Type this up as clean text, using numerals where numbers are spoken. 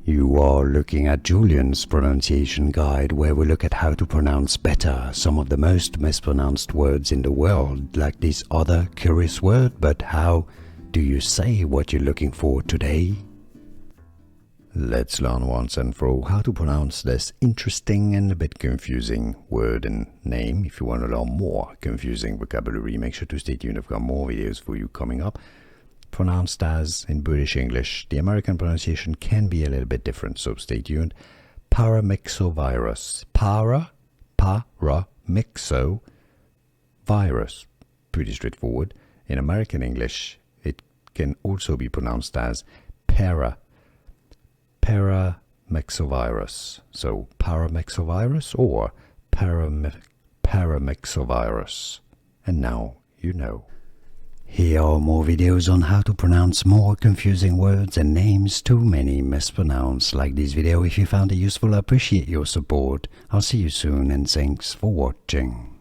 You are looking at Julian's pronunciation guide, where we look at how to pronounce better some of the most mispronounced words in the world, like this other curious word. But how do you say what you're looking for today? Let's learn once and for all how to pronounce this interesting and a bit confusing word and name. If you want to learn more confusing vocabulary, make sure to stay tuned. I've got more videos for you coming up. Pronounced as in British English, the American pronunciation can be a little bit different, so stay tuned. Paramyxovirus. Paramyxovirus. Pretty straightforward. In American English, it can also be pronounced as Paramyxovirus. So Paramyxovirus or Paramyxovirus. And now you know. Here are more videos on how to pronounce more confusing words and names too many mispronounced. Like this video if you found it useful. I appreciate your support. I'll see you soon and thanks for watching.